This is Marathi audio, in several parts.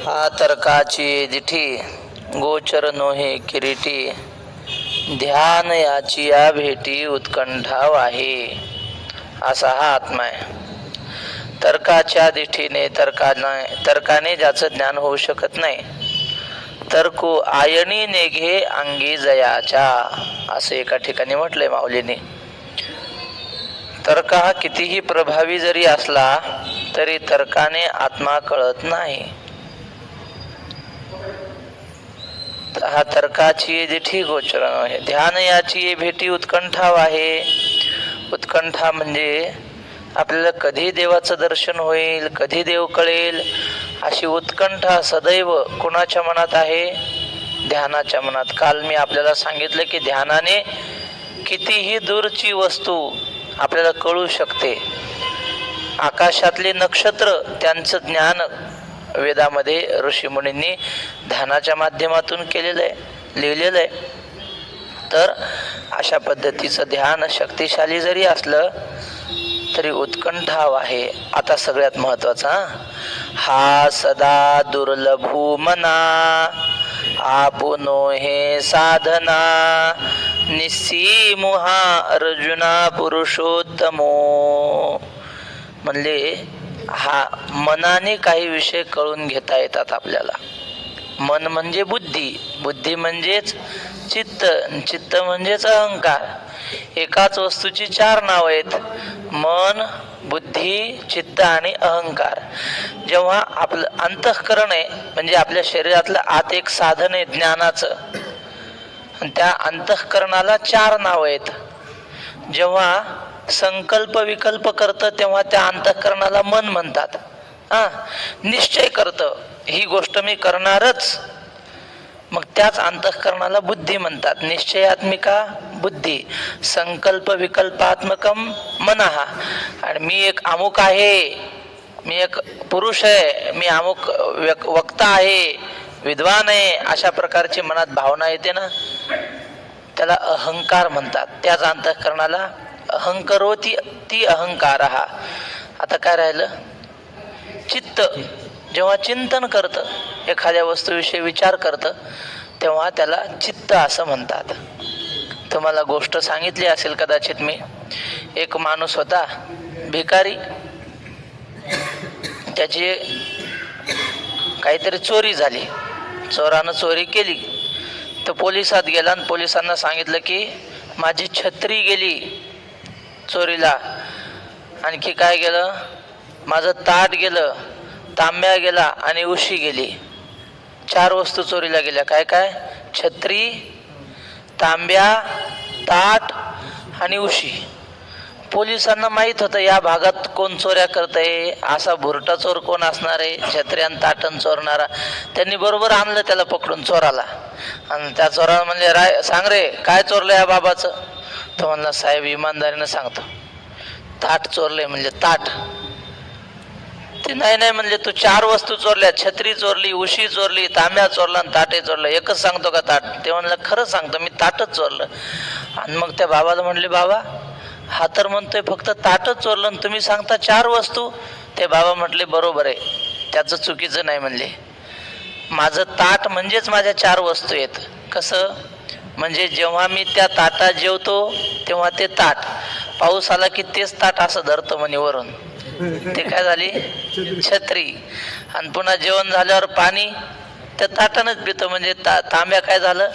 हा तर्काची दिठी गोचर नोहे किरीटी, ध्यान याची या भेटी उत्कंठा वाहे. असा हा आत्मा आहे. तर्काच्या दिठीने तर्काने ज्याचं ज्ञान होऊ शकत नाही. तर्को आयणी नेघे अंगी जयाच्या, असे एका ठिकाणी म्हटलंय माऊलीने. तर्क हा कितीही प्रभावी जरी असला तरी तर्काने आत्मा कळत नाही. हा तर्काची दिठी गोचर आहे. ध्यान याची भेटी उत्कंठा आहे. उत्कंठा म्हणजे आपल्याला कधी देवाचं दर्शन होईल, कधी देव कळेल, अशी उत्कंठा सदैव कोणाच्या मनात आहे? ध्यानाच्या मनात. काल मी आपल्याला सांगितलं की ध्यानाने कितीही दूरची वस्तू आपल्याला कळू शकते. आकाशातले नक्षत्र त्यांचं ज्ञान वेदामध्ये ऋषीमुनींनी ध्यानाच्या माध्यमातून केलेलं आहे, लिहिलेलं आहे. तर अशा पद्धतीचं ध्यान शक्तिशाली जरी असलं तरी उत्कंठा आहे. आता सगळ्यात महत्वाचा, हा सदा दुर्लभू मना, आपुनो हे साधना, निस्सी मुहा अर्जुना पुरुषोत्तमो. म्हणले हा मनाने काही विषय कळून घेता येतात आपल्याला. मन म्हणजे बुद्धी, बुद्धी म्हणजेच चित्त, चित्त म्हणजेच अहंकार. एकाच वस्तूची चार नाव आहेत: मन, बुद्धी, चित्त आणि अहंकार. जेव्हा आपलं अंतःकरण आहे म्हणजे आपल्या शरीरातलं आत एक साधन आहे ज्ञानाचं, आणि त्या अंतःकरणाला चार नाव आहेत. जेव्हा संकल्प विकल्प करतं तेव्हा त्या अंतःकरणाला मन म्हणतात. निश्चय करतं ही गोष्ट मी करणारच, मग त्याच अंतःकरणाला बुद्धी म्हणतात. निश्चयात्मिका बुद्धी, संकल्प विकल्पात्मकम मनः. आणि मी एक अमुक आहे, मी एक पुरुष आहे, मी अमुक वक्ता आहे, विद्वान आहे, अशा प्रकारची मनात भावना येते ना, त्याला अहंकार म्हणतात. त्याच अंतःकरणाला अहंकरोती ती अहंकार. आता काय राहिलं? चित्त. जेव्हा चिंतन करतं, एखाद्या वस्तूविषयी विचार करतं, तेव्हा त्याला चित्त असं म्हणतात. तुम्हाला गोष्ट सांगितली असेल कदाचित मी. एक माणूस होता भिकारी, त्याची काहीतरी चोरी झाली, चोरानं चोरी केली. तो पोलिसात गेला आणि पोलिसांना सांगितलं की माझी छत्री गेली चोरीला, आणखी काय गेलं, माझं ताट गेलं, तांब्या गेला आणि उशी गेली. चार वस्तू चोरीला गेल्या. काय काय? छत्री, तांब्या, ताट आणि उशी. पोलिसांना माहीत होतं या भागात कोण चोऱ्या करतंय, असा भुरटा चोर कोण असणार आहे, छत्री आणि ताटण चोरणारा. त्यांनी बरोबर आणलं त्याला पकडून, चोराला. आणि त्या चोराला म्हणले, सांग रे काय चोरलं या बाबाचं? तो म्हणला, साहेब इमानदारीनं सांगतो, ताट चोरले. म्हणजे ताट? ते नाही म्हणले, तू चार वस्तू चोरल्या, छत्री चोरली, उशी चोरली, तांब्या चोरला आणि ताटे चोरलं, एकच सांगतो का ताट? ते म्हणलं, खरं सांगतो, मी ताटच चोरलं. आणि मग त्या बाबाला म्हणले, बाबा हा तर म्हणतोय फक्त ताटच चोरलं आणि तुम्ही सांगता चार वस्तू. ते बाबा म्हटले, बरोबर आहे, त्याचं चुकीचं नाही. म्हणले, माझं ताट म्हणजेच माझ्या चार वस्तू आहेत. कसं? म्हणजे जेव्हा मी त्या ताटात जेवतो तेव्हा ते ताट, पाऊस आला की तेच ताट असं धरतो म्हणे वरून, ते काय झाली? छत्री. आणि पुन्हा जेवण झाल्यावर पाणी त्या ताटानंच पितो, म्हणजे तांब्या काय झालं?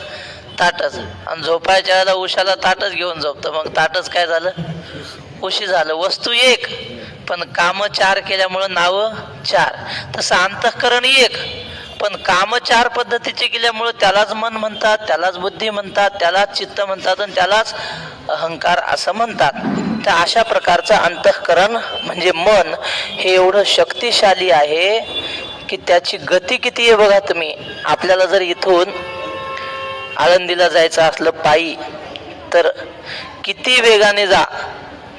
ताटच. आणि झोपायच्या वेळेला उशाला ताटच घेऊन झोपतं, मग ताटच काय झालं? उशी झालं. वस्तू एक पण कामं चार केल्यामुळं नावं चार. तसं अंतःकरण एक पण काम चार पद्धतीचे केल्यामुळं त्यालाच मन म्हणतात, त्यालाच बुद्धी म्हणतात, त्यालाच चित्त म्हणतात आणि त्यालाच अहंकार असं म्हणतात. तर अशा प्रकारचं अंतःकरण म्हणजे मन हे एवढं शक्तिशाली आहे की त्याची गती किती आहे बघा तुम्ही. आपल्याला जर इथून आळंदीला जायचं असलं पायी तर किती वेगाने जा,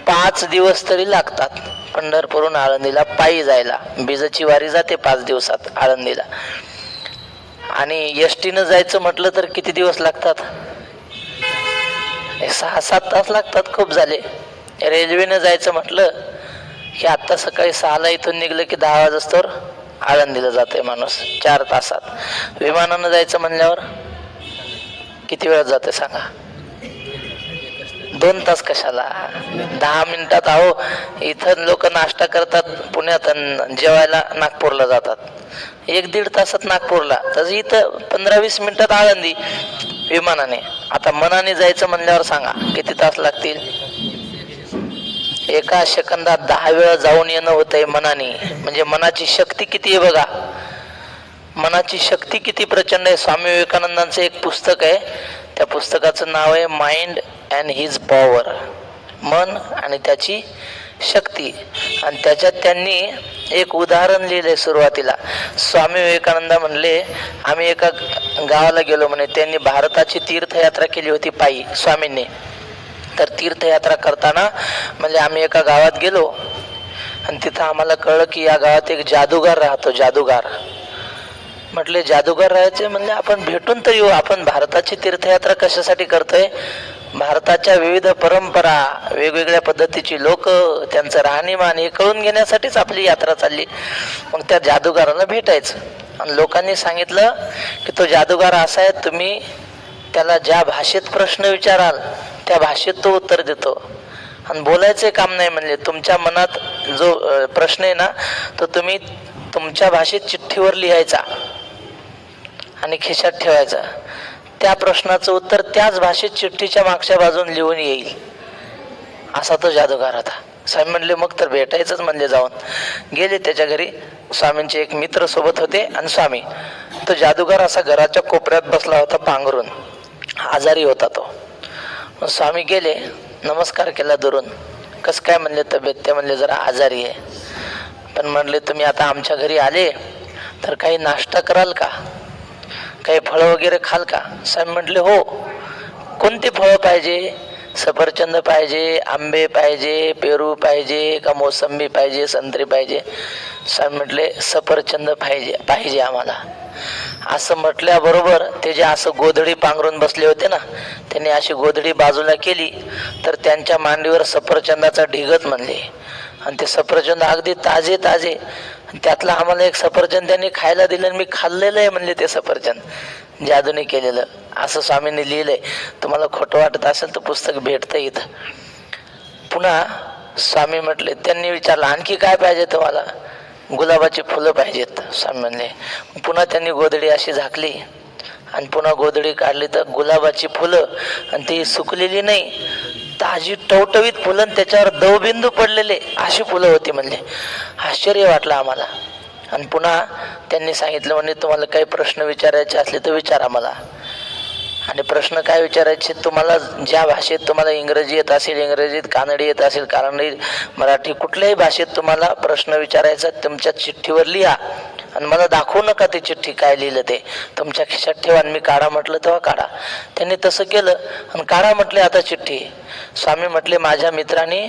5 दिवस तरी लागतात पंढरपूरहून आळंदीला पायी जायला. बीजची वारी जाते 5 दिवसात आळंदीला. आणि एसटीनं जायचं म्हटलं तर किती दिवस लागतात? 6-7 तास लागतात. खूप झाले. रेल्वेनं जायचं म्हटलं की आत्ता सकाळी 6ला इथून निघलं की 10 वाजता आळंदीला जातोय माणूस 4 तासात. विमानानं जायचं म्हणल्यावर किती वेळात जाते सांगा? 2 तास कशाला, 10 मिनिटात. अहो इथं लोक नाश्ता करतात पुण्यात आणि जेवायला नागपूरला जातात, 1-1.5 तासात नागपूरला. तर इथं 15-20 मिनिटात आळंदी विमानाने. आता मनाने जायचं म्हणल्यावर सांगा किती तास लागतील? एका सेकंदात 10 वेळा जाऊन येणं होतंय मनाने. म्हणजे मनाची शक्ती किती आहे बघा, मनाची शक्ती किती प्रचंड आहे. स्वामी विवेकानंदांचं एक पुस्तक आहे, त्या पुस्तकाचं नाव आहे माइंड अँड हिज पॉवर, मन आणि त्याची शक्ती. आणि त्याच्यात त्यांनी एक उदाहरण लिहिलंय सुरुवातीला. स्वामी विवेकानंद म्हणले, आम्ही एका गावाला गेलो म्हणे, त्यांनी भारताची तीर्थयात्रा केली होती पायी स्वामींनी. तर तीर्थयात्रा करताना म्हणजे आम्ही एका गावात गेलो आणि तिथं आम्हाला कळलं की या गावात एक जादूगार राहतो. जादूगार म्हटले, जादूगार राहायचे म्हणले आपण भेटून तर येऊ. आपण भारताची तीर्थयात्रा कशासाठी करतोय? भारताच्या विविध परंपरा, वेगवेगळ्या पद्धतीची लोक, त्यांचं राहणीमान हे कळून घेण्यासाठीच आपली यात्रा चालली. मग त्या जादूगाराला भेटायचं. आणि लोकांनी सांगितलं की तो जादूगार असा आहे, तुम्ही त्याला ज्या भाषेत प्रश्न विचाराल त्या भाषेत तो उत्तर देतो. आणि बोलायचे काम नाही म्हणले. तुमच्या मनात जो प्रश्न आहे ना, तो तुम्ही तुमच्या भाषेत चिठ्ठीवर लिहायचा आणि खिशात ठेवायचा. त्या प्रश्नाचं उत्तर त्याच भाषेत चिठ्ठीच्या मागच्या बाजून लिहून येईल, असा तो जादूगार होता. स्वामी म्हणले मग तर भेटायचंच म्हणले. जाऊन गेले त्याच्या घरी. स्वामींचे एक मित्र सोबत होते आणि स्वामी. तो जादूगार असा घराच्या कोपऱ्यात बसला होता पांघरून, आजारी होता तो. स्वामी गेले, नमस्कार केला दुरून. कसं काय म्हणले तब्येत? ते म्हणले जरा आजारी आहे. पण म्हणले तुम्ही आता आमच्या घरी आले तर काही नाश्ता कराल का, काही फळं वगैरे खाल का? साहेब म्हटले हो. कोणती फळं पाहिजे? सफरचंद पाहिजे, आंबे पाहिजे, पेरू पाहिजे का मोसंबी पाहिजे, संत्री पाहिजे? साहेब म्हटले सफरचंद पाहिजे आम्हाला. असं म्हटल्याबरोबर ते जे असं गोधडी पांघरून बसले होते ना, त्यांनी अशी गोधडी बाजूला केली तर त्यांच्या मांडीवर सफरचंदाचा ढिगच म्हणले. आणि ते सफरचंद अगदी ताजे ताजे. त्यातलं आम्हाला एक सफरचंद त्यांनी खायला दिलं आणि मी खाल्लेलं आहे म्हणले ते सफरचंद जादूने केलेलं, असं स्वामींनी लिहिलंय. तुम्हाला खोटं वाटत असेल तर पुस्तक भेटतं इथं. पुन्हा स्वामी म्हटले, त्यांनी विचारलं आणखी काय पाहिजे तुम्हाला? गुलाबाची फुलं पाहिजेत स्वामी म्हणले. पुन्हा त्यांनी गोधडी अशी झाकली आणि पुन्हा गोधडी काढली तर गुलाबाची फुलं, आणि ती सुकलेली नाही, ताजी टवटवीत फुलं, त्याच्यावर दवबिंदू पडलेले अशी फुलं होती म्हणले. आश्चर्य वाटलं आम्हाला. आणि पुन्हा त्यांनी सांगितलं म्हणजे तुम्हाला काही प्रश्न विचारायचे असले तर विचारा मला. आणि प्रश्न काय विचारायचे तुम्हाला? ज्या भाषेत तुम्हाला इंग्रजी येत असेल इंग्रजीत, कानडी येत असेल कानडी, मराठी, कुठल्याही भाषेत तुम्हाला प्रश्न विचारायचा तुमच्या चिठ्ठीवर लिहा आणि मला दाखवू नका ते चिठ्ठी काय लिहिलं ते. तुमच्या खिशात ठेवा आणि मी काढा म्हटलं तेव्हा काढा. त्यांनी तसं केलं आणि काढा म्हटले आता चिठ्ठी. स्वामी म्हटले माझ्या मित्राने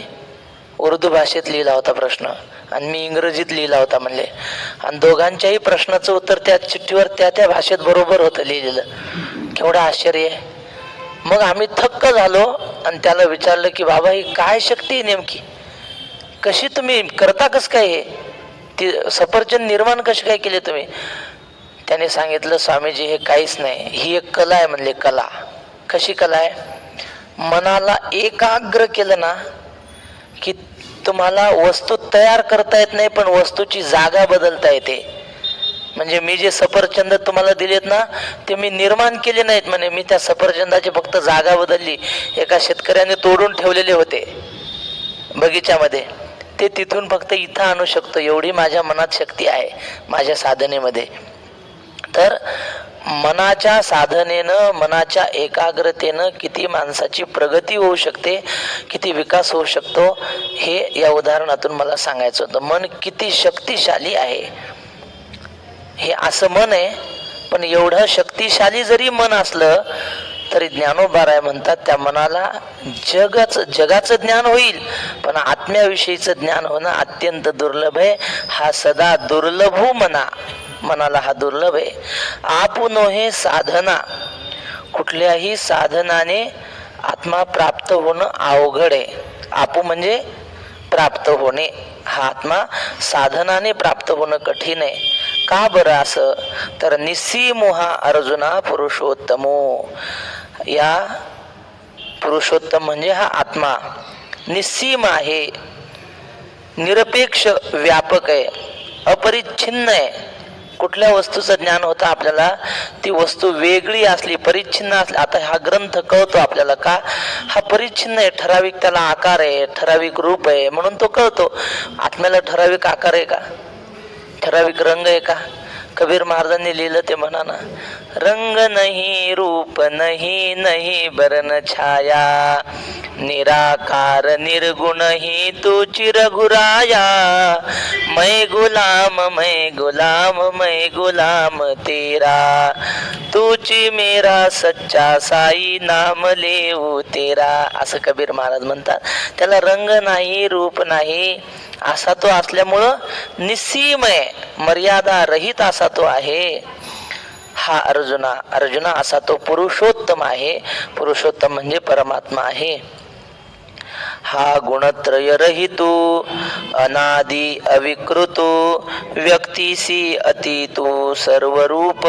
उर्दू भाषेत लिहिला होता प्रश्न आणि मी इंग्रजीत लिहिला होता म्हणले. आणि दोघांच्याही प्रश्नाचं उत्तर त्या चिठ्ठीवर त्या त्या भाषेत बरोबर होतं लिहिलेलं. केवढं आश्चर्य आहे. मग आम्ही थक्क झालो आणि त्याला विचारलं की बाबा ही काय शक्ती आहे नेमकी, कशी तुम्ही करता, कसं काय हे, ती सफरचंद निर्माण कशी काय केली तुम्ही? त्याने सांगितलं स्वामीजी हे काहीच नाही, ही एक कला आहे म्हणले. कला कशी कला आहे? मनाला एकाग्र केलं ना की तुम्हाला वस्तू तयार करता येत नाही पण वस्तूची जागा बदलता येते. म्हणजे मी जे सफरचंद तुम्हाला दिलेत ना ते मी निर्माण केले नाहीत म्हणे, मी त्या सफरचंदाची फक्त जागा बदलली. एका शेतकऱ्याने तोडून ठेवलेले होते बगीच्यामध्ये, ते तिथून फक्त इथं आणू शकतो, एवढी माझ्या मनात शक्ती आहे माझ्या साधनेमध्ये. तर मनाच्या साधनेनं, मनाच्या एकाग्रतेनं किती माणसाची प्रगती होऊ शकते, किती विकास होऊ शकतो, हे या उदाहरणातून मला सांगायचं होतं. मन किती शक्तिशाली आहे हे असं मन आहे. पण एवढं शक्तिशाली जरी मन असलं तरी ज्ञानोबा राय म्हणतात त्या मनाला जगाचं ज्ञान होईल पण आत्म्याविषयीचं ज्ञान होणं अत्यंत दुर्लभ आहे. हा सदा दुर्लभू मनाला हा दुर्लभ आहे. आपुनो हे साधना, कुठल्याही साधनाने आत्मा प्राप्त होणं अवघड आहे. आपू म्हणजे प्राप्त होणे, हा आत्मा साधनाने प्राप्त होणं कठीण आहे. का बरं असं? तर निस्सीमो हा अर्जुना पुरुषोत्तमो. या पुरुषोत्तम म्हणजे हा आत्मा निस्सीम आहे, निरपेक्ष व्यापक आहे, अपरिच्छिन्न आहे. कुठल्या वस्तूचं ज्ञान होतं आपल्याला? ती वस्तू वेगळी असली, परिच्छिन्न असली. आता हा ग्रंथ कळतो आपल्याला का? हा परिच्छिन्न आहे, ठराविक त्याला आकार आहे, ठराविक रूप आहे, म्हणून तो कळतो. आत्म्याला ठराविक आकार आहे का? ठराविक रंग आहे का? कबीर महाराजांनी लिहिलं ते म्हणा ना, रंग नहीं रूप नहीं नहीं बरन छाया, निराकार निर्गुण ही तू चिरघुराया, मैं गुलाम मैं गुलाम मैं गुलाम तेरा, तूची मेरा सच्चा साई नाम लेऊ तेरा. असं कबीर महाराज म्हणतात. त्याला रंग नाही, रूप नाही, असा तो असल्यामुळं निस्सीम आहे, मर्यादा रहित असा तो आहे. हा अर्जुना असा तो पुरुषोत्तम आहे. पुरुषोत्तम म्हणजे परमात्मा आहे. हा गुणत्रय रहितो, अनादि अविकृतो, व्यक्तिसी अतितो सर्वरूप.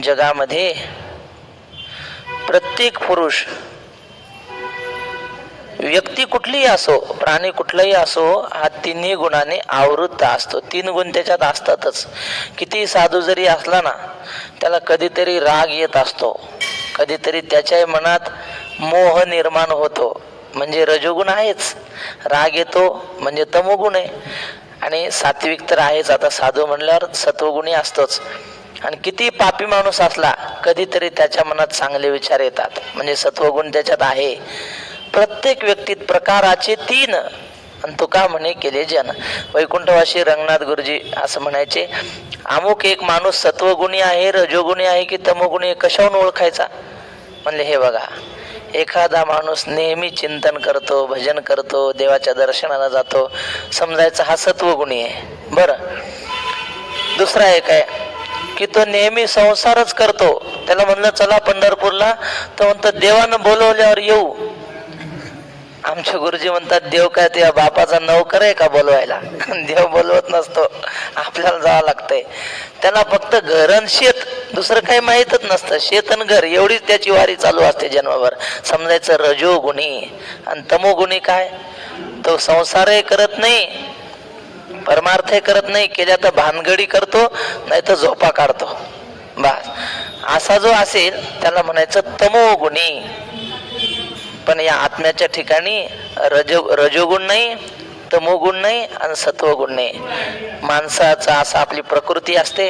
जगामध्ये प्रत्येक पुरुष, व्यक्ती कुठलीही असो, प्राणी कुठलाही असो, हा तिन्ही गुणाने आवृत्त असतो. 3 गुण त्याच्यात असतातच. किती साधू जरी असला ना, त्याला कधीतरी राग येत असतो, कधीतरी त्याच्या मनात मोह निर्माण होतो, म्हणजे रजोगुण आहेच. राग येतो म्हणजे तमोगुण आहे. आणि सात्विक तर आहेच. आता साधू म्हणल्यावर सत्वगुणी असतोच. आणि किती पापी माणूस असला, कधीतरी त्याच्या मनात चांगले विचार येतात, म्हणजे सत्वगुण त्याच्यात आहे. प्रत्येक व्यक्तीत प्रकाराचे 3. आणि तुका म्हणे केले जन. वैकुंठवासी रंगनाथ गुरुजी असं म्हणायचे, अमुक एक माणूस सत्वगुणी आहे, रजोगुणी आहे की तमोगुणी आहे, कशावरून ओळखायचा? म्हणले हे बघा, एखादा माणूस नेहमी चिंतन करतो, भजन करतो, देवाच्या दर्शनाला जातो, समजायचा हा सत्वगुणी आहे. बरं, दुसरा एक आहे की तो नेहमी संसारच करतो, त्याला म्हणलं चला पंढरपूरला, तो म्हणतो देवानं बोलवल्यावर येऊ. आमचे गुरुजी म्हणतात, देव काय त्या बापाचा नौकर आहे का बोलवायला? देव बोलवत नसतो, आपल्याला जावं लागतंय. त्याला फक्त घर आणि शेत, दुसरं काही माहीतच नसतं. शेत आणि घर एवढीच त्याची वारी चालू असते जन्मभर. समजायचं रजोगुणी. आणि तमोगुणी काय? तो संसारही करत नाही, परमार्थही करत नाही, केल्या तर भानगडी करतो, नाही तर झोपा काढतो. बस असा जो असेल त्याला म्हणायचं तमोगुणी. पण या आत्म्याच्या ठिकाणी रजोगुण नाही, तमोगुण नाही आणि सत्वगुण नाही. माणसाचा असा आपली प्रकृती असते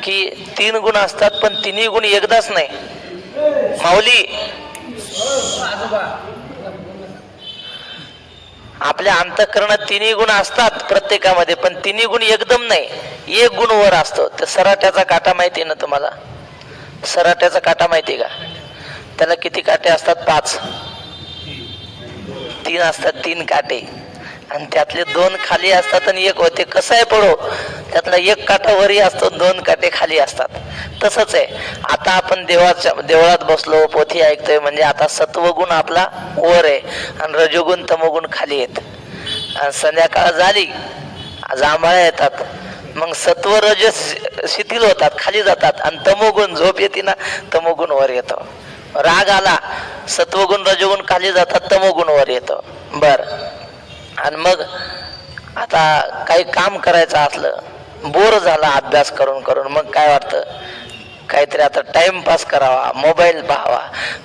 की 3 गुण असतात, पण 3ही गुण एकदाच नाही. माऊली, आपल्या अंतःकरणात 3ही गुण असतात प्रत्येकामध्ये, पण 3ही गुण एकदम नाही, एक गुण वर असतो. तर सराट्याचा काटा माहिती आहे ना तुम्हाला? सराट्याचा काटा माहिती का? त्याला किती काटे असतात? 5. 3 असतात, 3 काटे, आणि त्यातले 2 खाली असतात आणि 1 होते. कसं आहे पडो, त्यातला 1 काटा वरी असतो, 2 काटे खाली असतात. तसंच आहे. आता आपण देवळात बसलो, पोथी ऐकतोय, म्हणजे आता सत्वगुण आपला वर आहे आणि रजोगुण तमोगुण खाली आहेत. आणि संध्याकाळ झाली, जांभळ्या येतात, मग सत्व रज शिथिल होतात, खाली जातात, आणि तमोगुण झोप येते ना, तमोगुण वर येतो. राग आला, सत्वगुण रजोगुण खाली जातात, तमोगुण वर येतो. बर, आणि मग आता काही काम करायचं असलं, बोर झाला अभ्यास करून करून, मग काय वाटतं? काहीतरी आता टाइमपास करावा, मोबाईल पाहावा.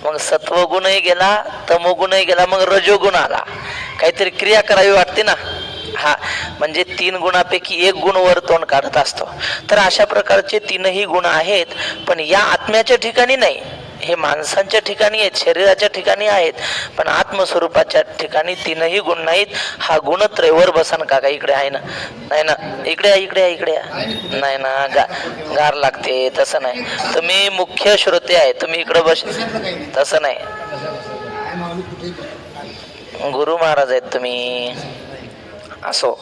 मग सत्वगुणही गेला, तमोगुणही गेला, मग रजोगुण आला, काहीतरी क्रिया करावी वाटते ना. हा, म्हणजे 3 गुणापैकी 1 गुण वर तोंड काढत असतो. तर अशा प्रकारचे 3ही गुण आहेत, पण या आत्म्याच्या ठिकाणी नाही. हे माणसांच्या ठिकाणी आहेत, शरीराच्या ठिकाणी आहेत, पण आत्मस्वरूपाच्या ठिकाणी 3ही गुण नाहीत. हा गुणत्रय वर बसन का? इकडे आहे ना? नाही ना, इकडे इकडे नाही ना, गार लागते. तसं नाही, तुम्ही मुख्य श्रोते आहे, तुम्ही इकडे बस. तसं नाही, गुरु महाराज आहेत तुम्ही. असो,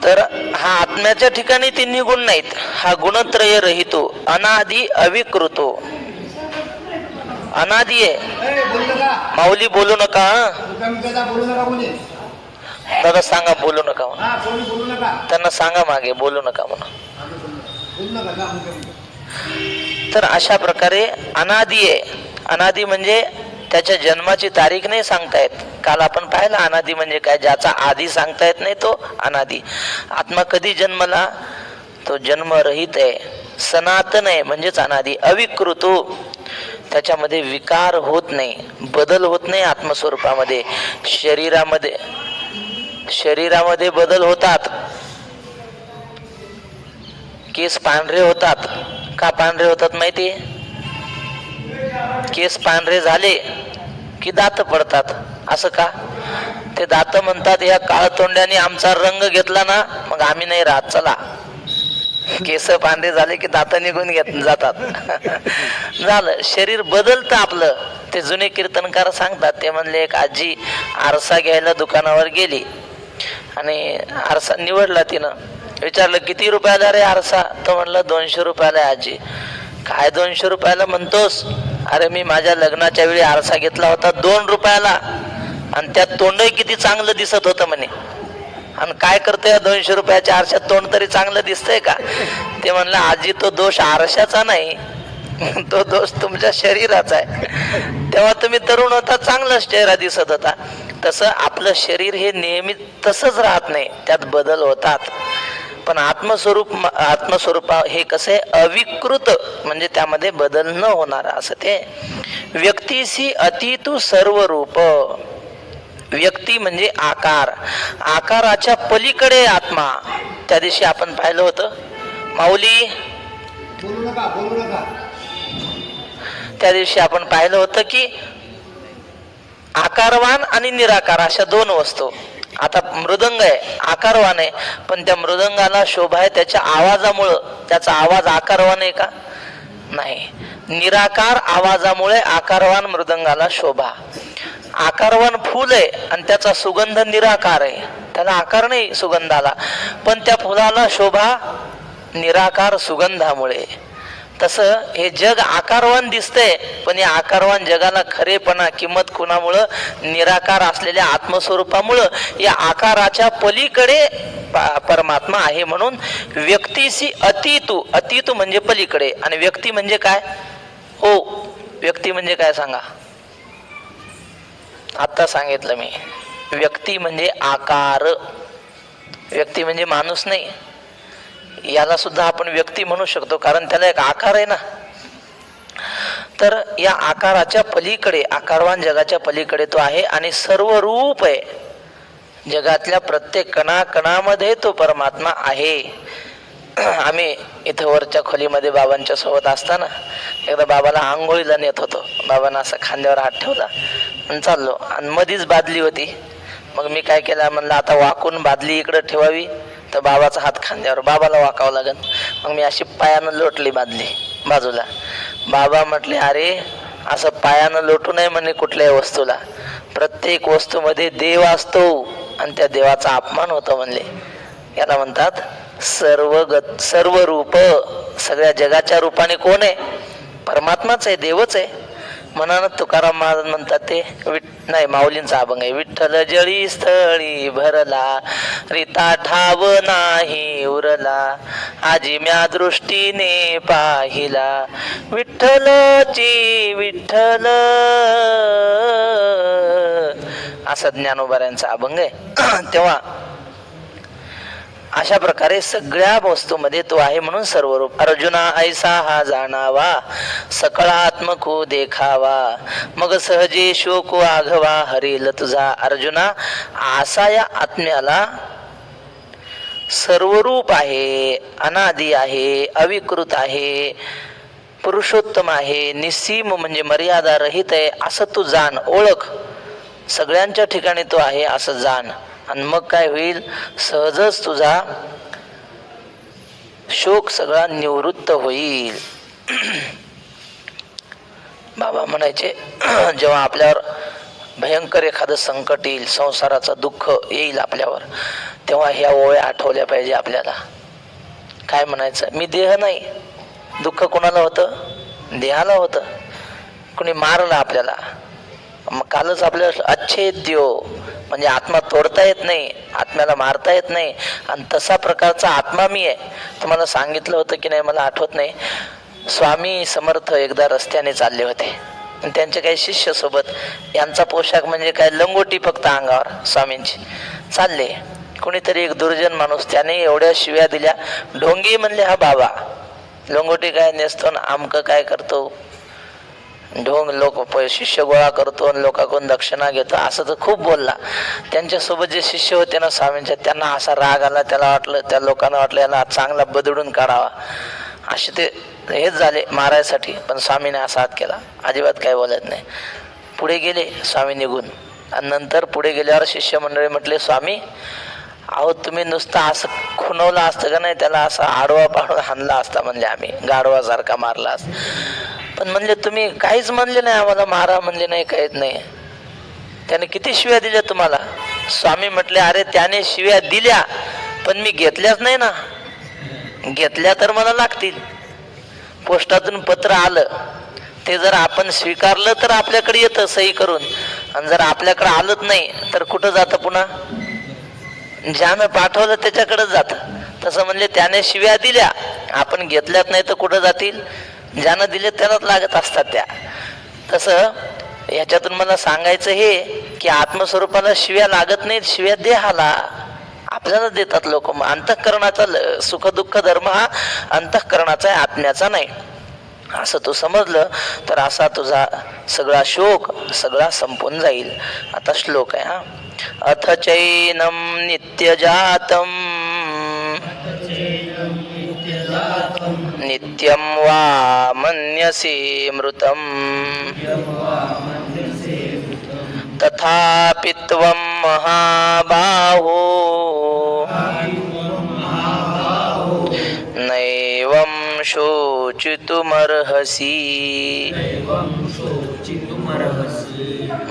तर हा आत्म्याच्या ठिकाणी 3ही गुण नाहीत. हा गुणत्रय रहितो, अनादि अविकृतो. अनादि आहे. माऊली बोलू नका. दादा सांगा बोलू नका म्हणून, त्यांना सांगा मागे बोलू नका म्हणून. तर अशा प्रकारे अनादी आहे. अनादी म्हणजे त्याच्या जन्माची तारीख नाही सांगता येत. काल आपण पाहिलं अनादी म्हणजे काय, ज्याचा आधी सांगता येत नाही तो अनादी. आत्मा कधी जन्मला, तो जन्मरहित आहे, सनातन आहे म्हणजेच अनादी. अविकृत, त्याच्यामध्ये विकार होत नाही, बदल होत नाही आत्मस्वरूपामध्ये. शरीरामध्ये बदल होतात. केस पांढरे होतात. का पांढरे होतात माहिती? केस पांढरे झाले की दात पडतात. असं का? ते दात म्हणतात या काळतोंड्याने आमचा रंग घेतला ना, मग आम्ही नाही राहत, चला. केस पांढरे झाले की दात निघून जातात. झालं, शरीर बदलतं आपलं. ते जुने कीर्तनकार सांगतात, ते म्हणले एक आजी आरसा घ्यायला दुकानावर गेली आणि आरसा निवडला. तिनं विचारलं किती रुपयाला रे आरसा? तो म्हणलं 200 रुपयाला आहे आजी. काय 200 रुपयाला म्हणतोस? अरे मी माझ्या लग्नाच्या वेळी आरसा घेतला होता 2 रुपयाला आणि त्यात तोंडही किती चांगलं दिसत होतं म्हणे. आणि काय करतोय या 200 रुपयाच्या आरशात तोंड तरी चांगलं दिसतंय का? ते म्हणलं आजी तो दोष आरशाचा नाही, तो दोष तुमच्या शरीराचा आहे. तेव्हा तुम्ही तरुण होता, चांगलाच चेहरा दिसत होता. तसं आपलं शरीर हे नेहमी तसंच राहत नाही, त्यात बदल होतात. पण आत्मस्वरूप हे कसं आहे, अविकृत म्हणजे त्यामध्ये बदल न होणार असं ते. व्यक्तीशी अतितु सर्व रूप. व्यक्ती म्हणजे आकार, आकाराच्या पलीकडे आत्मा. त्या दिवशी आपण पाहिलं होतं माऊली, त्या दिवशी आपण पाहिलं होतं की आकारवान आणि निराकार अशा 2 वस्तू. आता मृदंग आहे, आकारवान आहे, पण त्या मृदंगाला शोभा आहे त्याच्या आवाजामुळं. त्याचा आवाज आकारवान आहे का? नाही. निराकार आवाजामुळे आकारवान मृदंगाला शोभा. आकारवान फूल आहे आणि त्याचा सुगंध निराकार आहे, त्याला आकार नाही सुगंधाला, पण त्या फुलाला शोभा निराकार सुगंधामुळे. तसं हे जग आकारवान दिसतंय, पण या आकारवान जगाला खरेपणा किंमत कुणामुळं? निराकार असलेल्या आत्मस्वरूपामुळं. या आकाराच्या पलीकडे परमात्मा आहे. म्हणून व्यक्तीशी अतितू. अतितू म्हणजे पलीकडे. आणि व्यक्ती म्हणजे काय हो? व्यक्ती म्हणजे काय सांगा? आता सांगितलं मी. व्यक्ती म्हणजे आकार. व्यक्ती म्हणजे माणूस नाही. याला सुद्धा आपण व्यक्ती म्हणू शकतो, कारण त्याला एक आकार आहे ना. तर या आकाराच्या पलीकडे, आकारवान जगाच्या पलीकडे तो आहे आणि सर्व रूप आहे. जगातल्या प्रत्येक कणाकणामध्ये तो परमात्मा आहे. आम्ही इथं वरच्या खोलीमध्ये बाबांच्या सोबत असताना एकदा बाबाला आंघोळीला नेत होतो. बाबांना असं खांद्यावर हात ठेवला आणि चाललो, आणि मधीच बादली होती. मग मी काय केलं, म्हणलं आता वाकून बादली इकडं ठेवावी, तर बाबाचा हात खांद्यावर, बाबाला वाकावं लागेल. मग मी अशी पायानं लोटली बादली बाजूला. बाबा म्हटले अरे असं पायानं लोटू नये म्हणे कुठल्याही वस्तूला. प्रत्येक वस्तूमध्ये देव असतो आणि त्या देवाचा अपमान होतो म्हणले. याला म्हणतात सर्व रूप. सगळ्या जगाच्या रूपाने कोण आहे? परमात्माच आहे, देवच आहे. म्हणून तुकाराम महाराज म्हणतात ते नाही, माऊलींचा अभंग आहे. विठ्ठल जळी स्थळी भरला, रीता ठाव नाही उरला, आजी म्या दृष्टीने पाहिला, विठ्ठलची विठ्ठल. असा ज्ञानोबाऱ्यांचा अभंग आहे. तेव्हा अशा प्रकारे सगळ्या वस्तूमध्ये तो आहे. म्हणून सर्व रूप. अर्जुना ऐसा हा जाणावा, सकळ आत्मको देखावा, मग सहजे शोको आघवा, हरिल तुझा. अर्जुना, असा या आत्म्याला सर्वरूप आहे, अनादी आहे, अविकृत आहे, पुरुषोत्तम आहे, निस्सीम म्हणजे मर्यादा रहित आहे, असं तू जाण, ओळख. सगळ्यांच्या ठिकाणी तो आहे असं जाण. आणि मग काय होईल? सहजच तुझा शोक सगळा निवृत्त होईल. बाबा म्हणायचे जेव्हा आपल्यावर भयंकर एखादं संकट येईल, संसाराचं दुःख येईल आपल्यावर, तेव्हा ह्या ओळ्या आठवल्या पाहिजे आपल्याला. काय म्हणायचं? मी देह नाही. दुःख कोणाला होतं? देहाला होतं. कोणी मारलं आपल्याला, मग कालच आपल्याला अच्छेद्यो म्हणजे आत्मा तोडता येत नाही, आत्म्याला मारता येत नाही, आणि तसा प्रकारचा आत्मा मी आहे. तुम्हाला सांगितलं होतं की नाही मला आठवत नाही. स्वामी समर्थ एकदा रस्त्याने चालले होते आणि त्यांचे काही शिष्य सोबत. यांचा पोशाख म्हणजे काय, लंगोटी फक्त अंगावर स्वामींची. चालले, कोणीतरी एक दुर्जन माणूस, त्याने एवढ्या शिव्या दिल्या. ढोंगी म्हणले हा बाबा, लंगोटी काय नेसतो ना आमकं काय करतो, ढोंग लोक शिष्य गोळा करतो आणि लोकांकडून दक्षिणा घेतो, असं तर खूप बोलला. त्यांच्यासोबत जे शिष्य होते ना स्वामींच्या, त्यांना असा राग आला. त्याला वाटलं, त्या लोकांना वाटलं याला चांगला बदडून काढावा, असे ते हेच झाले मारायसाठी. पण स्वामीने असा हात केला, अजिबात काय बोलत नाही. पुढे गेले स्वामी निघून. आणि नंतर पुढे गेल्यावर शिष्य मंडळी म्हटले, स्वामी अहो तुम्ही नुसतं असं खुणवलं असतं का नाही, त्याला असा आडवा पाडून हाणला असता म्हणले, आम्ही गाढवासारखा मारला असता. पण म्हणले तुम्ही काहीच म्हणले नाही आम्हाला, मारा म्हणले नाही, काहीच नाही. त्याने किती शिव्या दिल्या तुम्हाला? स्वामी म्हटले, अरे त्याने शिव्या दिल्या पण मी घेतल्याच नाही ना. घेतल्या तर मला लागतील. पोस्टातून पत्र आलं, ते जर आपण स्वीकारलं तर आपल्याकडे येतं सही करून, आणि जर आपल्याकडे आलंच नाही तर कुठं जातं पुन्हा? ज्यानं पाठवलं त्याच्याकडेच जातं. तसं म्हणले त्याने शिव्या दिल्या, आपण घेतल्याच नाही तर कुठं जातील? ज्यानं दिले त्यालाच लागत असतात त्या. तसं ह्याच्यातून मला सांगायचं हे की आत्मस्वरूपाला शिव्या लागत नाहीत, शिव्या देहाला आपल्याला देतात लोक. अंतःकरणाचा सुखदुःख धर्म हा अंतःकरणाचा आहे, आत्म्याचा नाही. असं तू समजलं तर असा तुझा सगळा शोक सगळा संपून जाईल. आता श्लोक आहे हा. अथ चैनम नित्यजातम नित्यं वा मन्यसे मृतं तथापि त्वं महाबाहो नैवं शोचितुमर्हसि.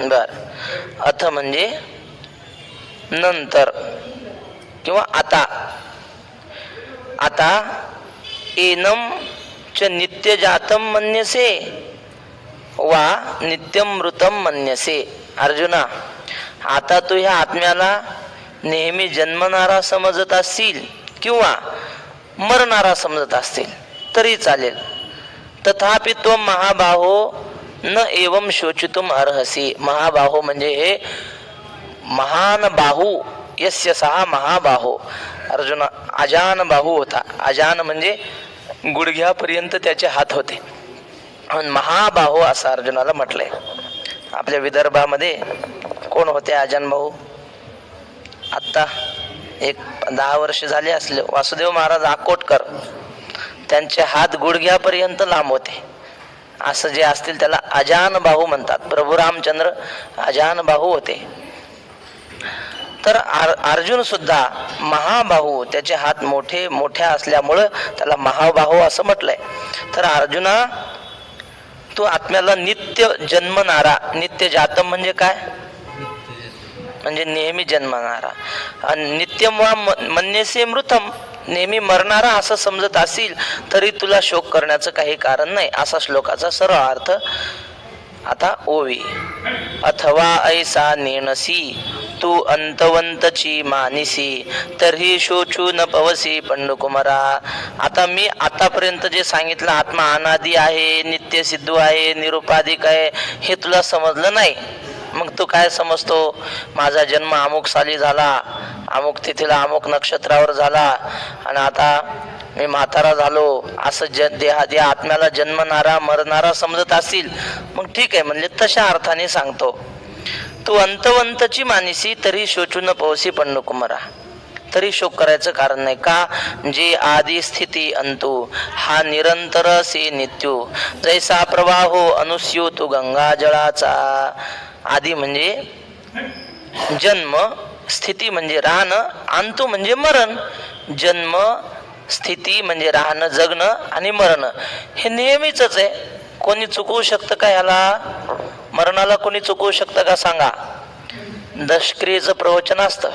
बर, अथ म्हणजे नंतर किंवा आता. आता एनम च नित्यजातम मन्यसे वा नित्यम मृतम मन्यसे. अर्जुना, आता तू ह्या आत्म्याला नेहमी जन्मणारा समजत असतील किंवा मरणारा समजत असतील तरी चालेल. तथापि तो महाबाहो न एवं शोचितुम अर्हसी. महाबाहो म्हणजे हे महान बाहू, यस्य सहा महाबाहो. अर्जुना अजान बाहू होता. अजान म्हणजे गुडघ्यापर्यंत त्याचे हात होते, महाबाहो असं अर्जुनाला म्हटलंय. आपल्या विदर्भामध्ये कोण होते अजान भाऊ? आत्ता एक 10 वर्ष झाले असले, वासुदेव महाराज अकोटकर. त्यांचे हात गुडघ्यापर्यंत लांब होते. असं जे असतील त्याला अजान बाहू म्हणतात. प्रभू रामचंद्र अजान बाहू होते. तर अर्जुन सुद्धा महाबाहू, त्याचे हात मोठे मोठ्या असल्यामुळं त्याला महाबाहू असं म्हटलंय. तर अर्जुना, तू आत्म्याला नित्य जन्मणारा, नित्य जातम म्हणजे काय? म्हणजे नेहमी जन्मणारा. आणि नित्यम वा मन्यसे मृतम, नेहमी मरणारा असं समजत असेल तरी तुला शोक करण्याचं काही कारण नाही. असा श्लोकाचा सरळ अर्थ. आता ओवी. अथवा ऐसा नेणसी तू अंतवंतची मानिसी तरी शोचू न पवसी पंडुकुमारा. आता मी आतापर्यंत जे सांगितलं, आत्मा अनादी आहे, नित्य सिद्धू आहे, निरुपाधिक आहे, हे तुला समजलं नाही. मग तू काय समजतो? माझा जन्म अमुक साली झाला, अमुक तिथीला अमुक नक्षत्रावर झाला, आणि आता मी म्हातारा झालो, असं देहादी आत्म्याला जन्मणारा मरणारा समजत असतील, मग ठीक आहे म्हणले तशा अर्थाने सांगतो. तू अंतवंतची मानिसी तरी शोचू न पवसी पंडुकुमारा. तरी शोक करायचं कारण नाही. का? जे आदी स्थिती अंतू हा निरंतर से नित्यू जैसा प्रवाहो अनुस्यू तू गंगा जळाचा. आदी म्हणजे जन्म, स्थिती म्हणजे राहणं, अंतू म्हणजे मरण. जन्म, स्थिती म्हणजे राहणं, जगणं आणि मरण हे नेहमीच आहे. कोणी चुकवू शकतं का ह्याला? मरणाला कोणी चुकवू शकतं का सांगा? दशक्रियेचं प्रवचन असतं,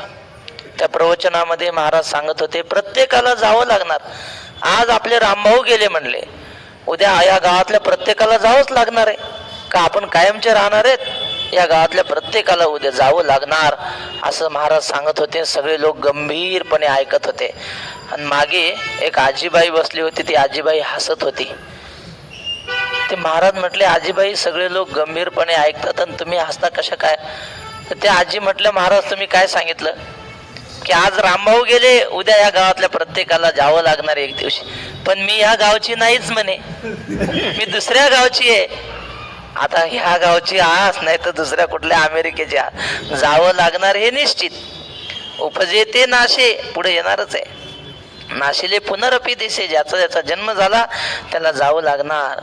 त्या प्रवचनामध्ये महाराज सांगत होते प्रत्येकाला जावं लागणार. आज आपले रामभाऊ गेले म्हणले, उद्या या गावातल्या प्रत्येकाला जावंच लागणार आहे. का आपण कायमचे राहणार आहेत? या गावातल्या प्रत्येकाला उद्या जावं लागणार असं महाराज सांगत होते. सगळे लोक गंभीरपणे ऐकत होते. आणि मागे एक आजीबाई बसली होती. ती आजीबाई हसत होती. ते महाराज म्हटले, आजीबाई सगळे लोक गंभीरपणे ऐकतात आणि तुम्ही हसता कशा काय? तर त्या आजी म्हटल्या, महाराज तुम्ही काय सांगितलं की आज रामभाऊ गेले, उद्या या गावातल्या प्रत्येकाला जावं लागणार एक दिवशी. पण मी ह्या गावची नाहीच म्हणे, मी दुसऱ्या गावची आहे. आता ह्या गावची आस नाही तर दुसऱ्या कुठल्या अमेरिकेची आस, जावं लागणार हे निश्चित. उपजे ते नाशे, पुढे येणारच आहे. नाशिले पुनरपी दिसे, ज्याचा ज्याचा जन्म झाला त्याला जावं लागणार.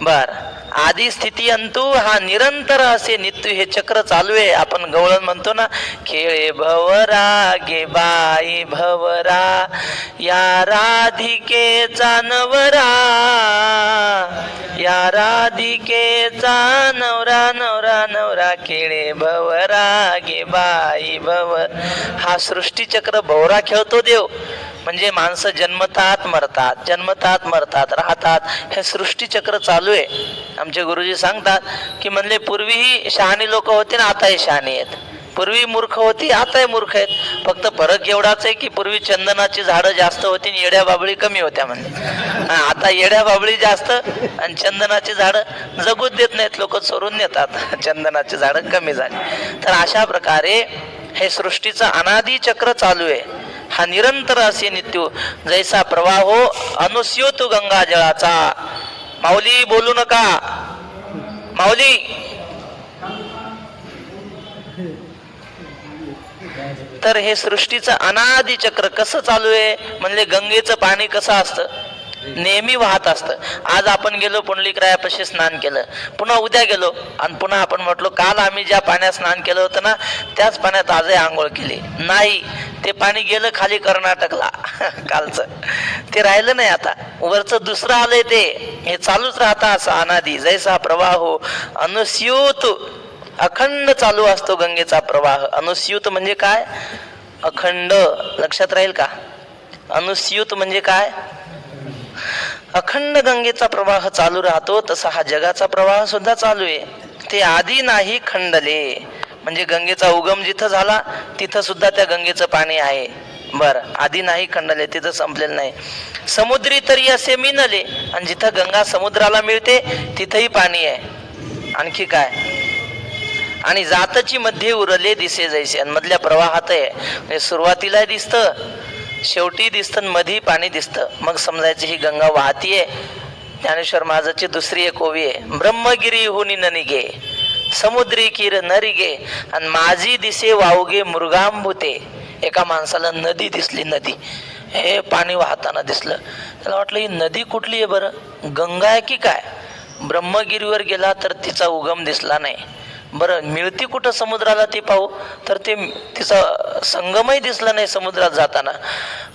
बर, आधी स्थिती अंतू हा निरंतर असे नित्य हे चक्र चालू आहे. आपण गवळण म्हणतो ना, खेळे भवरा गे बाई भवरा, या राधिकेचा नवरा, या राधिकेचा नवरा नवरा नवरा, खेळे भवरा गे बाई भवर. हा सृष्टीचक्र भवरा खेळतो देव. म्हणजे माणसं जन्मतात मरतात, जन्मतात मरतात, राहतात. हे सृष्टीचक्र चालू आहे. आमचे गुरुजी सांगतात की म्हणले पूर्वीही शहाणी लोक होते ना, आताही शहाणी आहेत. पूर्वी मूर्ख होती, आताही मूर्ख आहेत. फक्त फरक एवढाच आहे की पूर्वी चंदनाची झाडं जास्त होती आणि येड्या बाबळी कमी होत्या म्हणले. आता येड्या बाबळी जास्त आणि चंदनाची झाडं जगूच देत नाहीत, लोक चोरून नेतात. चंदनाची झाडं कमी झाली. तर अशा प्रकारे हे सृष्टीचं अनादी चक्र चालू आहे. हा निरंतर असे नित्य जैसा प्रवाह हो अनुस्यूत गंगा जळाचा. माऊली बोलू नका, माऊली. तर हे सृष्टीचं अनादी चक्र कसं चालू आहे म्हणजे गंगेचं पाणी कसं असतं, नेहमी वाहत असतं. आज आपण गेलो पुंडलिकरायापाशी स्नान केलं, पुन्हा उद्या गेलो आणि पुन्हा आपण म्हटलो काल आम्ही ज्या पाण्यात स्नान केलं होतं ना त्याच पाण्यात आजही आंघोळ केली. नाही, ते पाणी गेलं खाली कर्नाटकला. कालचं ते राहिलं नाही, आता वरचं दुसरं आलंय. ते हे चालूच राहतं असं अनादी. जैसा प्रवाह हो अनुस्यूत, अखंड चालू असतो गंगेचा प्रवाह. अनुस्यूत म्हणजे काय? अखंड. लक्षात राहील का? अनुस्यूत म्हणजे काय? अखंड गंगेचा प्रवाह चालू राहतो. तसा हा जगाचा प्रवाह सुद्धा चालू आहे. ते आधी नाही खंडले, म्हणजे गंगेचा उगम जिथं झाला तिथं सुद्धा त्या गंगेचं पाणी आहे. बर, आधी नाही खंडले, तिथं संपलेलं नाही. समुद्री तरी असे मिनले, आणि जिथं गंगा समुद्राला मिळते तिथंही पाणी आहे. आणखी काय? आणि जातची मध्ये उरले दिसे जैसे, आणि मधल्या प्रवाहात आहे. म्हणजे सुरुवातीला दिसतं, शेवटी दिसतं, मधी पाणी दिसतं. मग समजायचं ही गंगा वाहतीये. ज्ञानेश्वर महाराजांची दुसरी एक ओवी आहे, ब्रह्मगिरी हुनी ननिगे समुद्री किर नरिगे, आणि माझी दिसे वावगे मृगांभूते. एका माणसाला नदी दिसली, नदी, हे पाणी वाहताना दिसलं. त्याला वाटलं ही नदी कुठली आहे बरं, गंगा आहे की काय? ब्रह्मगिरीवर गेला तर तिचा उगम दिसला नाही. बरं, मिळती कुठं समुद्राला ती पाहू, तर ते तिचा संगमही दिसला नाही समुद्रात जाताना,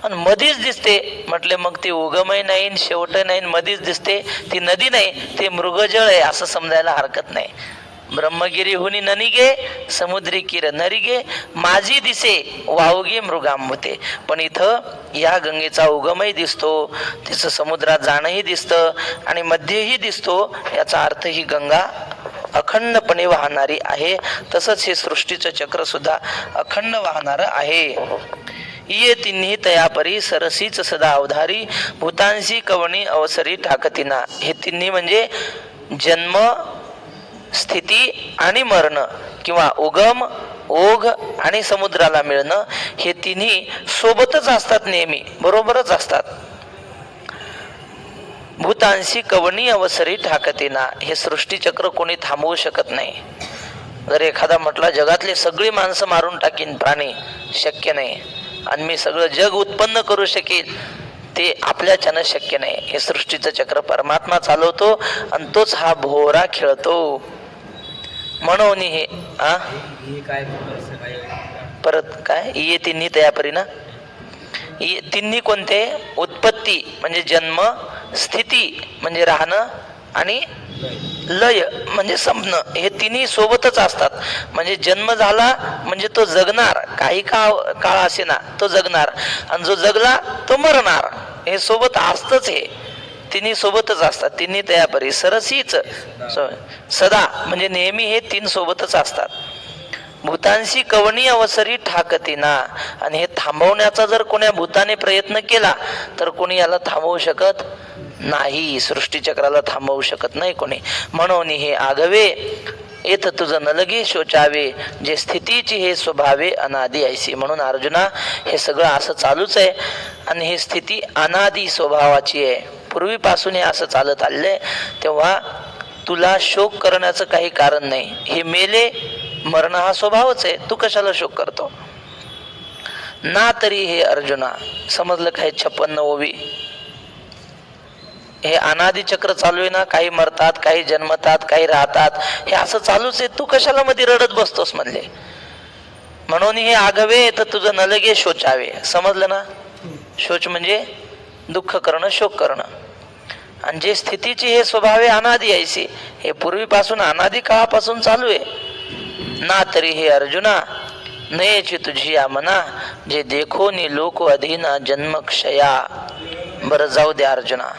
आणि मधीच दिसते. म्हटले मग ती उगमही नाही, शेवट नाही, मधीच दिसते. ती नदी नाही, ते मृगजळ आहे असं समजायला हरकत नाही. ब्रह्मगिरी हुनी ननिगे समुद्री किर नरिगे, माझी दिसे वावगे मृगांभूते. पण इथं या गंगेचा उगमही दिसतो, तिचं समुद्रात जाणंही दिसतं आणि मध्येही दिसतो. याचा अर्थ ही गंगा अखंडपणे वाहणारी आहे. तसंच हे सृष्टीचं चक्र सुद्धा अखंड वाहणार आहे. ये तिन्ही तयापरी सरसीच सदा अवधारी, भूतांशी कवणी अवसरी ठाकतीना. हे तिन्ही म्हणजे जन्म, स्थिती आणि मरण, किंवा उगम, ओघ आणि समुद्राला मिळणं, हे तिन्ही सोबतच असतात, नेहमी बरोबरच असतात. भूतांशी कवणी अवसरी ठाकतीना. हे सृष्टीचक्र कोणी थांबवू शकत नाही. जर एखादा म्हटला जगातली सगळी माणसं मारून टाकीन प्राणी, शक्य नाही. आणि मी सगळं जग उत्पन्न करू शकेल, ते आपल्याच्यानं शक्य नाही. हे सृष्टीचं चक्र परमात्मा चालवतो आणि तोच हा भोवरा खेळतो. म्हणून हे परत काय ये तिन्ही तयापरी ना, तिन्ही कोणते? उत्पत्ती म्हणजे जन्म, स्थिती म्हणजे राहणं आणि लय म्हणजे संपणं. हे तिन्ही सोबतच असतात. म्हणजे जन्म झाला म्हणजे तो जगणार, काही काळ असे ना तो जगणार, आणि जो जगला तो मरणार. हे सोबत असतच. हे तिन्ही सोबतच असतात. तिन्ही तया परी सरसीच सदा म्हणजे नेहमी हे तीन सोबतच असतात. भूतांशी कवणी अवसरी ठाकतीना. आणि हे थांबवण्याचा जर कोण्या भूताने प्रयत्न केला तर कोणी याला थांबवू शकत नाही. सृष्टीचक्राला थांबवू शकत नाही कोणी. म्हणून हे आगवे येत तुझं न लगे शोचावे, जे स्थितीची हे स्वभावे अनादी ऐसी. म्हणून अर्जुना हे सगळं असं चालूच आहे आणि ही स्थिती अनादी स्वभावाची आहे. पूर्वीपासून हे असं चालत आलेलं, तेव्हा तुला शोक करण्याचं काही कारण नाही. हे मेले, मरण हा स्वभावच आहे, तू कशाला शोक करतो ना. तरी हे अर्जुना समजलं काय? 56 ओवी हे अनादी चक्र चालू आहे ना. काही मरतात, काही जन्मतात, काही राहतात, हे असं चालूच आहे. तू कशाला मध्ये रडत बसतोस म्हणले. म्हणून हे आगवे तर तुझं न लगे शोचावे. समजलं ना? शोच म्हणजे दुःख करणं, शोक करणं. आणि जे स्थितीची हे स्वभावे अनादी ऐसी, हे पूर्वीपासून अनादी काळापासून चालू आहे ना. तरी हे अर्जुना नयेची तुझी या मना, जे देखो नि लोक अधीना जन्म क्षया. बरं जाऊ दे अर्जुना,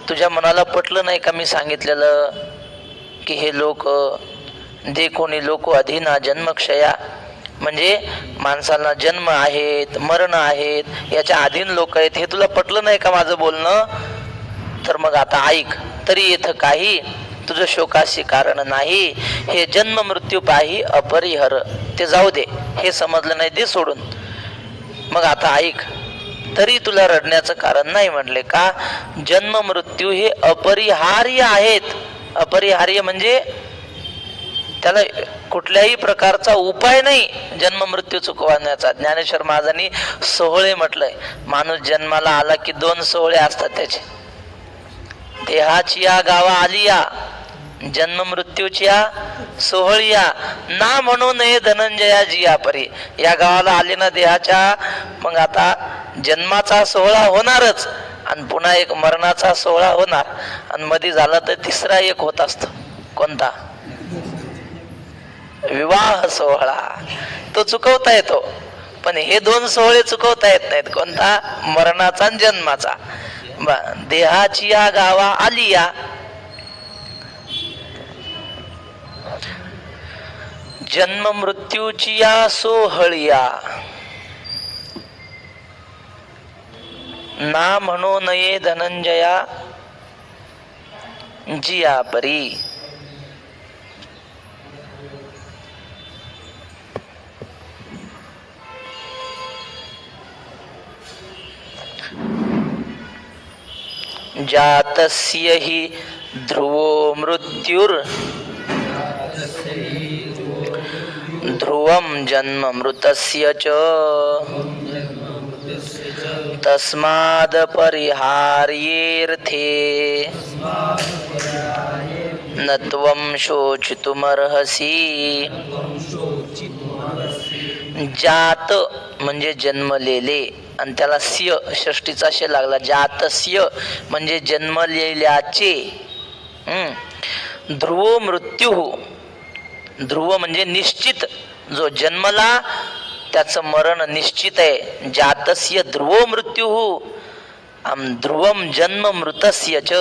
तुझ्या मनाला पटलं नाही का मी सांगितलेलं की हे लोक देखो नि लोक अधीना जन्म क्षया, म्हणजे माणसाला जन्म आहेत, मरण आहेत, याच्या अधीन लोक आहेत. हे तुला पटलं नाही का माझं बोलणं? तर मग आता ऐक. तरी येथ काही तुझं शोकाशी कारण नाही, हे जन्म मृत्यू पाही अपरिहर. ते जाऊ दे, हे समजलं नाही, दे सोडून. मग आता ऐक. तरी तुला रडण्याचं कारण नाही म्हणले का? जन्म मृत्यू हे अपरिहार्य आहेत. अपरिहार्य म्हणजे त्याला कुठल्याही प्रकारचा उपाय नाही जन्म मृत्यू चुकवण्याचा. ज्ञानेश्वर महाराजांनी सोहळे म्हटलंय. माणूस जन्माला आला की 2 सोहळे असतात त्याचे. देहाची या गावा आलिया, जन्म मृत्यूच्या सोहळिया. ना म्हणू नये धनंजया जिया परी. या गावाला आले ना देहाच्या, मग आता जन्माचा सोहळा होणारच आणि पुन्हा एक मरणाचा सोहळा होणार. आणि मध्ये झाला तर तिसरा एक होत असतो. कोणता? विवाह सोहळा. तो चुकवता येतो, पण हे 2 सोहळे चुकवता येत नाहीत. कोणता? मरणाचा आणि जन्माचा. देहाची या गावा आलिया, जन्म मृत्यूची या सोहळिया. ना म्हणू नये धनंजया जिया परी. जातस्य हि ध्रुवो मृत्युर ध्रुवं जन्म मृतस्य च तस्माद् परिहार्येऽर्थे न त्वं शोचितुमर्हसि. जात म्हणजे जन्मलेले, आणि त्याला स्य षष्टीचा शे लागला. जातस्य म्हणजे जन्मलेल्याचे. ध्रुव मृत्यू, ध्रुव म्हणजे निश्चित. जो जन्मला त्याचं मरण निश्चित आहे. जातस्य ध्रुव मृत्यू ध्रुवम जन्म मृतस्य च.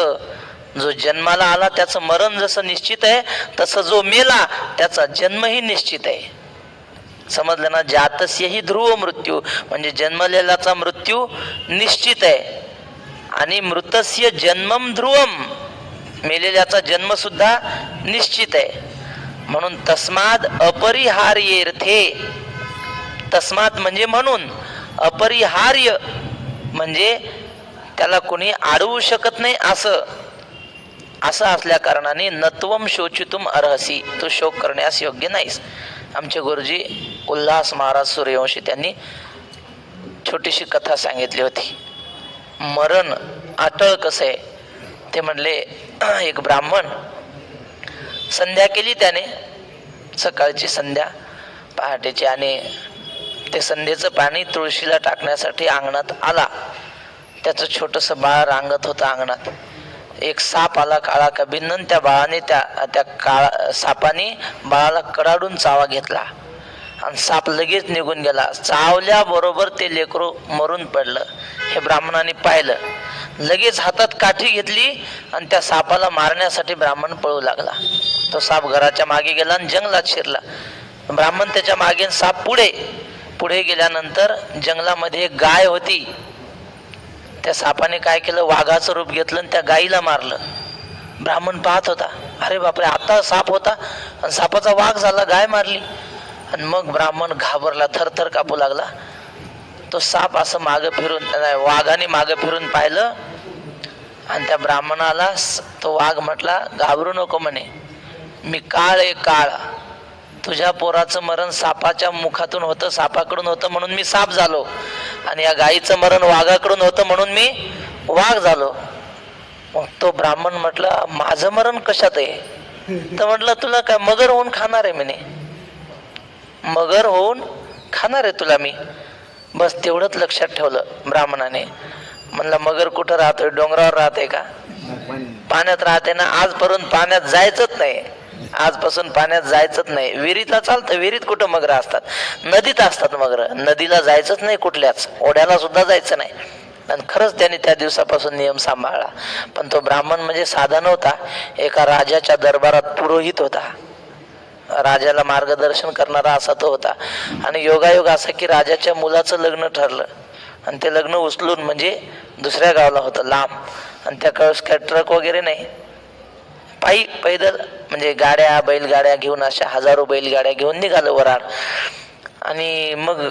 जो जन्माला आला त्याचं मरण जसं निश्चित आहे, तसं जो मेला त्याचा जन्मही निश्चित आहे. समजलं ना? जातस्य ही ध्रुव मृत्यू म्हणजे जन्मलेलाचा मृत्यू निश्चित आहे. आणि मृतस्य जन्मम ध्रुवम, मेलेल्याचा जन्म सुद्धा निश्चित आहे. म्हणून तस्माद अपरिहार्येर्थे. तस्मात म्हणजे म्हणून, अपरिहार्य म्हणजे त्याला कोणी अडवू शकत नाही असं असल्या कारणाने नत्वम शोचितुम अर्हसी. तू शोक करण्यास योग्य नाहीस. आमचे गुरुजी उल्हास महाराज सूर्यवंशी त्यांनी छोटीशी कथा सांगितली होती. मरण अटळ कसं आहे ते म्हणले. एक ब्राह्मण संध्या केली त्याने, सकाळची संध्या पहाटेची, आणि ते संध्येचं पाणी तुळशीला टाकण्यासाठी अंगणात आला. त्याचं छोटंसं बाळ रांगत होतं अंगणात. एक साप आला काळा कभिन्न. त्या बाळाने त्या काळा सापाने बाळाला कडाडून चावा घेतला आणि साप लगेच निघून गेला. चावल्याबरोबर ते लेकरू मरून पडलं. हे ब्राह्मणाने पाहिलं. लगेच हातात काठी घेतली आणि त्या सापाला मारण्यासाठी ब्राह्मण पळू लागला. तो साप घराच्या मागे गेला आणि जंगलात शिरला. ब्राह्मण त्याच्या मागे, साप पुढे. पुढे गेल्यानंतर जंगलामध्ये एक गाय होती. त्या सापाने काय केलं, वाघाचं रूप घेतलं आणि त्या गाईला मारलं. ब्राह्मण पाहत होता, अरे बापरे, आता साप होता आणि सापाचा वाघ झाला, गाय मारली. आणि मग ब्राह्मण घाबरला, थरथर कापू लागला. तो साप असं मागं फिरून, वाघाने मागं फिरून पाहिलं आणि त्या ब्राह्मणाला तो वाघ म्हटला, घाबरू नको म्हणे, मी काळ आहे काळ. तुझ्या पोराचं मरण सापाच्या मुखातून होतं, सापाकडून होतं म्हणून मी साप झालो, आणि या गाईचं मरण वाघाकडून होतं म्हणून मी वाघ झालो. मग तो ब्राह्मण म्हटला, माझं मरण कशात आहे? तर म्हटलं, तुला काय मगर होऊन खाणार आहे म्हणे, मगर होऊन खाणार आहे तुला मी. बस तेवढंच लक्षात ठेवलं ब्राह्मणाने. म्हणलं, मगर कुठं राहतोय, डोंगरावर राहते का? पाण्यात राहते ना. आजपर्यंत पाण्यात जायचंच नाही, आजपासून पाण्यात जायचंच नाही. विहिरीतला चालतं, विहिरीत कुठं मगर असतात, नदीत असतात मगर. नदीला जायचंच नाही, कुठल्याच ओढ्याला सुद्धा जायचं नाही. आणि खरंच त्याने त्या दिवसापासून नियम सांभाळला. पण तो ब्राह्मण म्हणजे साधा नव्हता, एका राजाच्या दरबारात पुरोहित होता, राजाला मार्गदर्शन करणारा असा तो होता. आणि योगायोग असा की राजाच्या मुलाचं लग्न ठरलं आणि ते लग्न उचलून म्हणजे दुसऱ्या गावाला होतं, लांब. आणि त्या काळात काय ट्रक वगैरे नाही, पायी पैदल म्हणजे गाड्या, बैलगाड्या घेऊन, अशा हजारो बैलगाड्या घेऊन निघालं वराड. आणि मग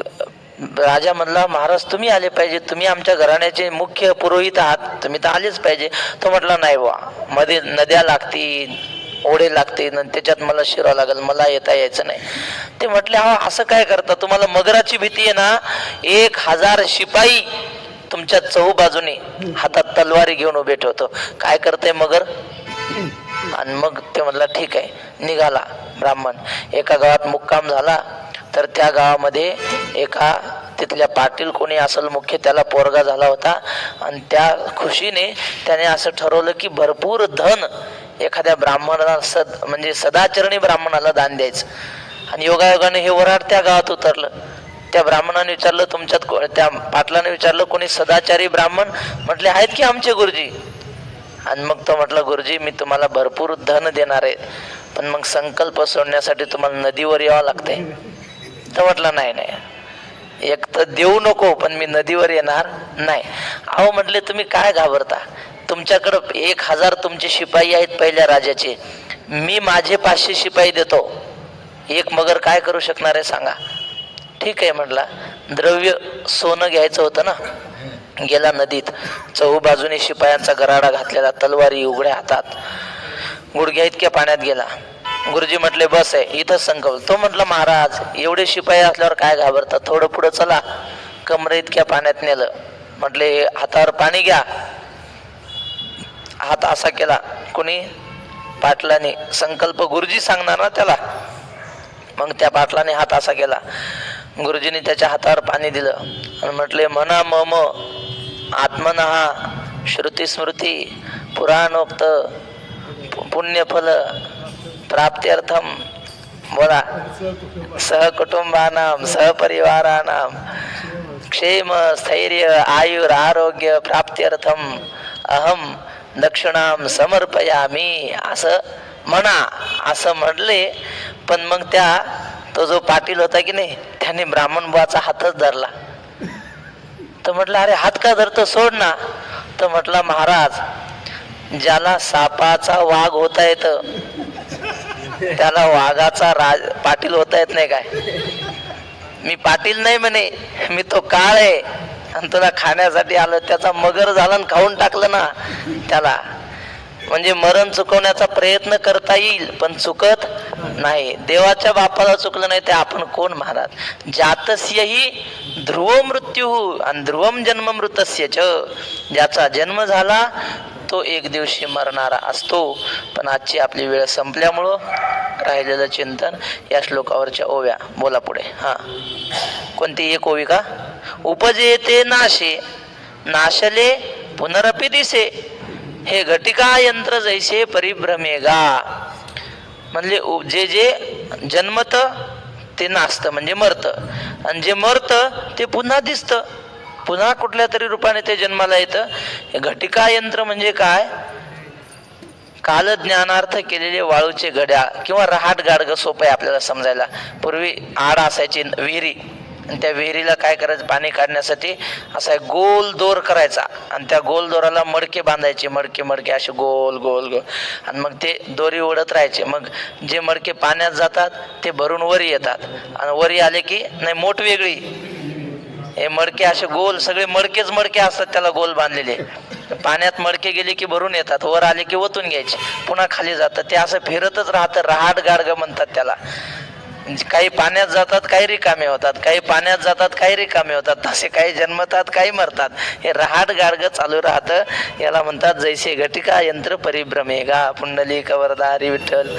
राजा म्हणला, महाराज तुम्ही आले पाहिजे, तुम्ही आमच्या घराण्याचे मुख्य पुरोहित आहात, तुम्ही तर आलेच पाहिजे. तो म्हटला, नाही बा, मध्ये नद्या लागतील, ओढे लागतील, त्याच्यात मला शिरावं लागेल, मला येता यायचं नाही. ते म्हटले, हा असं काय करता, तुम्हाला मगराची भीती आहे ना, 1000 शिपाई तुमच्या चहूबाजूने हातात तलवारी घेऊन उभे ठेवतो, काय करते मगर? आणि मग ते म्हणला, ठीक आहे. निघाला ब्राह्मण. एका गावात मुक्काम झाला. तर त्या गावामध्ये एका तिथल्या पाटील कोणी असेल मुख्य, त्याला पोरगा झाला होता. आणि त्या खुशीने त्याने असं ठरवलं की भरपूर धन एखाद्या ब्राह्मणाला म्हणजे सदाचरणी ब्राह्मणाला दान द्यायचं. आणि योगायोगाने हे वराड त्या गावात उतरलं. त्या ब्राह्मणाने विचारलं, तुमच्यात त्या पाटलाने विचारलं, कोणी सदाचारी ब्राह्मण? म्हटले, आहेत की आमचे गुरुजी. आणि मग तो म्हटलं, गुरुजी मी तुम्हाला भरपूर धन देणार आहे, पण मग संकल्प सोडण्यासाठी तुम्हाला नदीवर यावं लागतंय. तर म्हटलं, नाही नाही, एक तर देऊ नको, पण मी नदीवर येणार नाही. अहो म्हटले, तुम्ही काय घाबरता, तुमच्याकडं 1000 तुमचे शिपाई आहेत पहिल्या राजाचे, मी माझे 500 शिपाई देतो, एक मगर काय करू शकणार आहे सांगा? ठीक आहे म्हटला. द्रव्य सोनं घ्यायचं होतं ना. गेला नदीत, चहूबाजूने शिपायांचा गराडा घातलेला, तलवारी उघड्या हातात, गुडघ्या इतक्या पाण्यात गेला. गुरुजी म्हटले, बस आहे इथं संकल्प. तो म्हटला, महाराज एवढे शिपाई असल्यावर काय घाबरतात, थोडं पुढं चला. कमरे इतक्या पाण्यात नेलं. म्हटले, हातावर पाणी घ्या. हात असा केला कोणी? पाटलाने. संकल्प गुरुजी सांगणार ना त्याला. मग त्या पाटलाने हात असा केला. गुरुजीने त्याच्या हातावर पाणी दिलं आणि म्हटले, म्हणा मम आत्मनहा श्रुती स्मृती पुराणोक्त पुण्यफल प्राप्त्यर्थम, बोला, सहकुटुंबानाम सहपरिवारानाम क्षेम स्थैर्य आयुर आरोग्य प्राप्त्यर्थम अहम दक्षिणाम समर्पयामी, असं म्हणा. असं म्हणले. पण मग तो जो पाटील होता की नाही, त्याने ब्राह्मण बुवाचा हातच धरला. तर म्हटलं, अरे हात का धरतो, सोड ना. तर म्हटला, महाराज ज्याला सापाचा वाघ होता येत, त्याला वाघाचा पाटील होता येत नाही काय? मी पाटील नाही म्हणे, मी तो काळ आहे आणि तुला खाण्यासाठी आलो. त्याचा मगर झाला आणि खाऊन टाकलं ना त्याला. म्हणजे मरण चुकवण्याचा प्रयत्न करता येईल पण चुकत नाही. देवाच्या बापाला चुकलं नाही ते आपण कोण महाराज? जातस्यही ध्रुव मृत्यू आणि ध्रुवम जन्म मृतस्य च, ज्याचा जन्म झाला तो एक दिवशी मरणारा असतो. पण आजची आपली वेळ संपल्यामुळं राहिलेलं चिंतन या श्लोकावरच्या ओव्या. बोला पुढे. हा, कोणती एक ओवी का? उपजेते नाशे नाशले पुनरपि दिसे, हे घटिका यंत्र जैसे परिभ्रमेगा. म्हणजे जे जे जन्मत ते नासतं म्हणजे मरतं, आणि जे मरतं ते पुन्हा दिसतं. पुन्हा कुठल्या तरी रूपाने ते जन्माला येतं. हे घटिका यंत्र म्हणजे काय? कालज्ञानार्थ केलेले वाळूचे घड्याळ किंवा रहाट गाडगं, सोपं आहे आपल्याला समजायला. पूर्वी आड असायची विहिरी, आणि त्या विहिरीला काय करायचं, पाणी काढण्यासाठी असा एक गोल दोर करायचा, आणि त्या गोल दोराला मडके बांधायचे, मडके मडके असे गोल गोल गोल, आणि मग ते दोरी ओढत राहायचे. मग जे मडके पाण्यात जातात ते भरून वरी येतात, आणि वरी आले की नाही मोठ वेगळी, हे मडके असे गोल सगळे मडकेच मडके असतात त्याला गोल बांधलेले. पाण्यात मडके गेले की भरून येतात, वर आले की ओतून घ्यायचे, पुन्हा खाली जातात. ते असं फिरतच राहतं, रहाट गाडगं म्हणतात त्याला. काही पाण्यात जातात, काही रिकामे होतात, काही पाण्यात जातात, काही रिकामे होतात, तसे काही जन्मतात, काही मरतात. हे रहाट गाडगं चालू राहतं. याला म्हणतात जैसे घटिका यंत्र परिभ्रमे गा पुंडलिक वरदा हरी विठ्ठल.